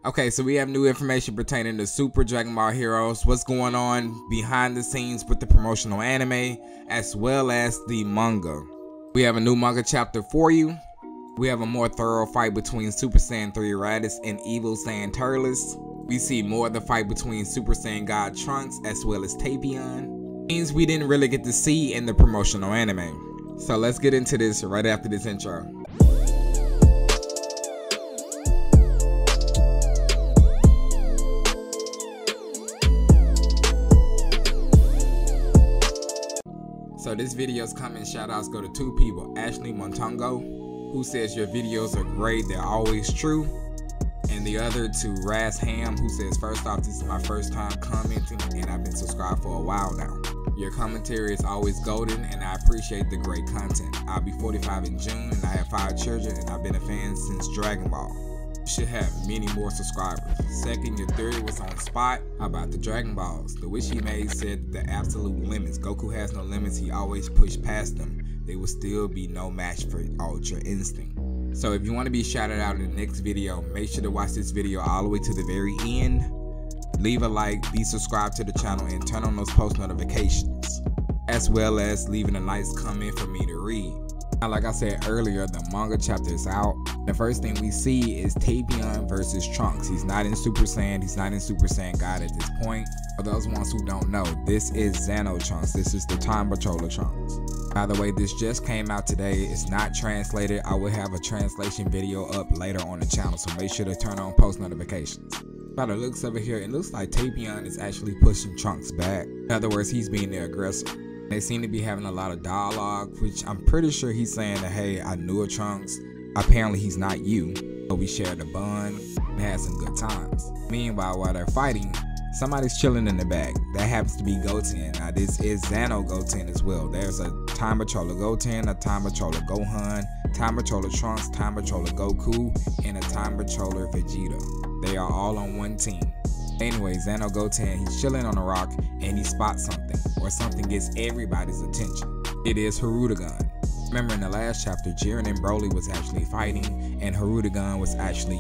Okay, so we have new information pertaining to Super Dragon Ball Heroes, what's going on behind the scenes with the promotional anime, as well as the manga. We have a new manga chapter for you. We have a more thorough fight between Super Saiyan 3 Raditz and Evil Saiyan Turles. We see more of the fight between Super Saiyan God Trunks as well as Tapion. Things we didn't really get to see in the promotional anime. So let's get into this right after this intro. So this video's coming, shout outs go to two people, Ashley Montongo, who says your videos are great, they're always true. And the other to Raz Ham, who says, first off, this is my first time commenting and I've been subscribed for a while now. Your commentary is always golden and I appreciate the great content. I'll be 45 in June and I have 5 children and I've been a fan since Dragon Ball. You should have many more subscribers. Second, your theory was on spot about the Dragon Balls. The wish he made said the absolute limits. Goku has no limits, he always pushed past them. They will still be no match for Ultra Instinct. So if you want to be shouted out in the next video, make sure to watch this video all the way to the very end. Leave a like, be subscribed to the channel, and turn on those post notifications. As well as leaving a nice comment for me to read. Now, like I said earlier, the manga chapter is out. The first thing we see is Tapion versus Trunks. He's not in Super Saiyan, he's not in Super Saiyan God at this point. For those ones who don't know, this is Xano Trunks. This is the Time Patroller Trunks. By the way, this just came out today. It's not translated. I will have a translation video up later on the channel, so make sure to turn on post notifications. By the looks of it here, it looks like Tapion is actually pushing Trunks back. In other words, he's being the aggressor. They seem to be having a lot of dialogue, which I'm pretty sure he's saying that, hey, I knew a Trunks. Apparently he's not you, but we shared a bond and had some good times. Meanwhile, while they're fighting, somebody's chilling in the back. That happens to be Goten. Now this is Xano Goten as well. There's a Time Patroller Goten, a Time Patroller Gohan, Time Patroller Trunks, Time Patroller Goku, and a Time Patroller Vegeta. They are all on one team. Anyway, Xano Goten, he's chilling on a rock and he spots something, or something gets everybody's attention. It is Hirudegarn. Remember in the last chapter, Jiren and Broly was actually fighting and Hirudegarn was actually,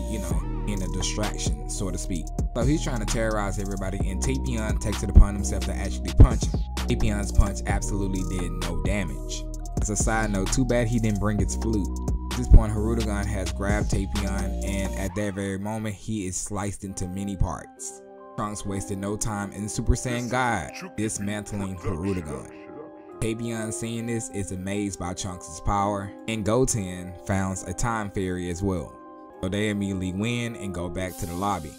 in a distraction, so to speak. So he's trying to terrorize everybody and Tapion takes it upon himself to actually punch him. Tapion's punch absolutely did no damage. As a side note, too bad he didn't bring its flute. At this point, Hirudegarn has grabbed Tapion and at that very moment, he is sliced into many parts. Trunks wasted no time in Super Saiyan God dismantling Hirudegarn. Tapion, seeing this, is amazed by Trunks' power, and Goten founds a time fairy as well. So they immediately win and go back to the lobby.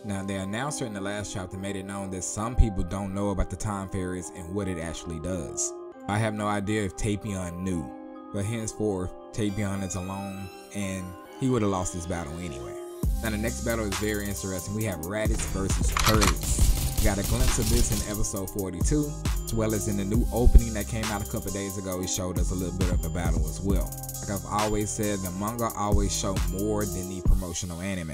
Now the announcer in the last chapter made it known that some people don't know about the time fairies and what it actually does. I have no idea if Tapion knew, but henceforth Tapion is alone and he would have lost this battle anyway. Now the next battle is very interesting. We have Raditz versus Turles. We got a glimpse of this in episode 42, as well as in the new opening that came out a couple days ago. It showed us a little bit of the battle as well. Like I've always said, the manga always show more than the promotional anime.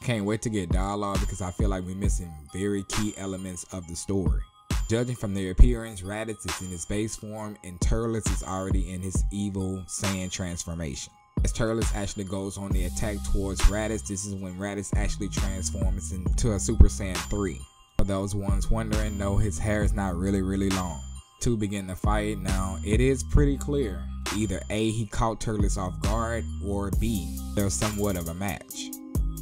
Can't wait to get dialogue because I feel like we're missing very key elements of the story. Judging from their appearance, Raditz is in his base form and Turles is already in his Evil Saiyan transformation. As Turles actually goes on the attack towards Raditz, this is when Raditz actually transforms into a Super Saiyan 3. For those ones wondering, no, his hair is not really long. Two begin the fight. Now, it is pretty clear. Either A, he caught Turles off guard, or B, there's somewhat of a match.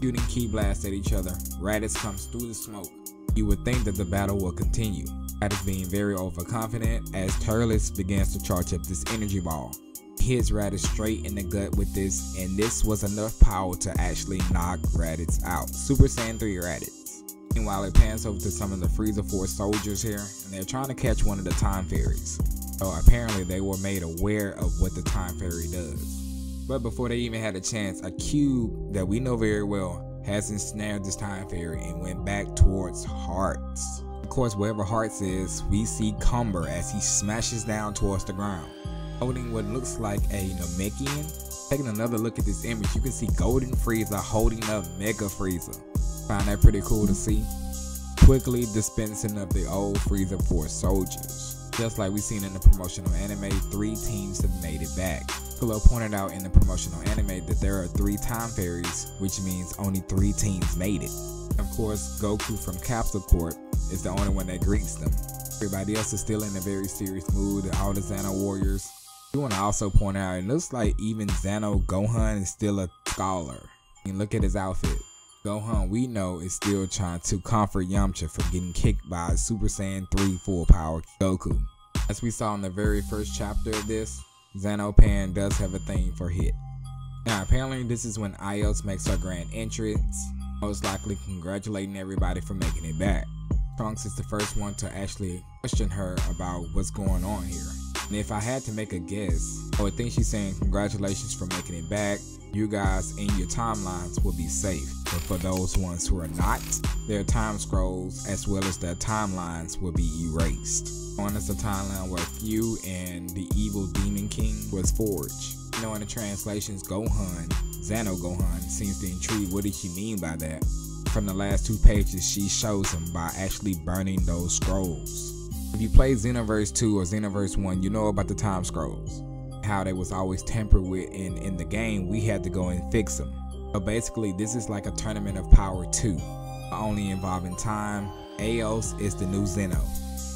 Shooting ki blasts at each other, Raditz comes through the smoke. You would think that the battle will continue. Raditz being very overconfident as Turles begins to charge up this energy ball. Hits Raditz straight in the gut with this, and this was enough power to actually knock Raditz out. Super Saiyan 3 Raditz. Meanwhile, it pans over to some of the Frieza Force soldiers here, and they're trying to catch one of the time fairies. So apparently they were made aware of what the time fairy does. But before they even had a chance, a cube that we know very well has ensnared this time fairy and went back towards Hearts. Of course, wherever Hearts is, we see Cumber as he smashes down towards the ground, holding what looks like a Namekian. Taking another look at this image, you can see Golden Frieza holding up Mega Frieza. Find that pretty cool to see. Quickly dispensing of the old Frieza Force soldiers. Just like we seen in the promotional anime, 3 teams have made it back. Piccolo pointed out in the promotional anime that there are 3 time fairies, which means only 3 teams made it. Of course, Goku from Capsule Corp is the only one that greets them. Everybody else is still in a very serious mood, all the Xano warriors. You want to also point out, it looks like even Xano Gohan is still a scholar. And look at his outfit. Gohan, we know, is still trying to comfort Yamcha for getting kicked by Super Saiyan 3 full power Goku. As we saw in the very first chapter of this, Xano Pan does have a thing for Hit. Now apparently this is when Ios makes her grand entrance, most likely congratulating everybody for making it back. Trunks is the first one to actually question her about what's going on here. And if I had to make a guess, I would think she's saying congratulations for making it back. You guys in your timelines will be safe. But for those ones who are not, their time scrolls as well as their timelines will be erased. One is a timeline where Fu and the evil Demon King was forged. You know, in the translations, Gohan, Xano Gohan, seems to intrigue what did she mean by that. From the last 2 pages, she shows him by actually burning those scrolls. If you play Xenoverse 2 or Xenoverse 1, you know about the time scrolls. How they was always tampered with in the game, we had to go and fix them. So basically, this is like a Tournament of Power 2, only involving time. Aos is the new Xeno.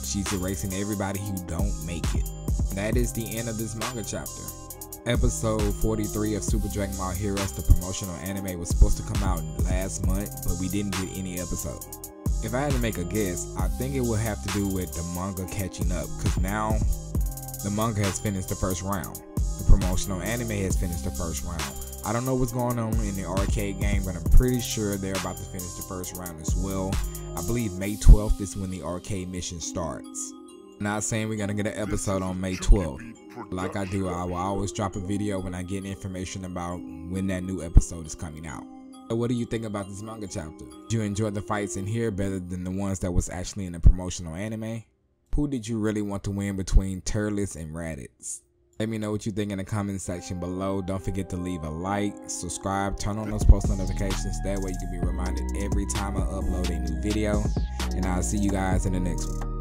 She's erasing everybody who don't make it. And that is the end of this manga chapter. Episode 43 of Super Dragon Ball Heroes, the promotional anime, was supposed to come out last month, but we didn't get any episode. If I had to make a guess, I think it would have to do with the manga catching up, because now the manga has finished the first round. The promotional anime has finished the first round. I don't know what's going on in the arcade game, but I'm pretty sure they're about to finish the first round as well. I believe May 12th is when the arcade mission starts. I'm not saying we're gonna get an episode on May 12th. Like I do, I will always drop a video when I get information about when that new episode is coming out. So what do you think about this manga chapter? Did you enjoy the fights in here better than the ones that was actually in the promotional anime? Who did you really want to win between Turles and Raditz? Let me know what you think in the comment section below. Don't forget to leave a like, subscribe, turn on those post notifications. That way you can be reminded every time I upload a new video. And I'll see you guys in the next one.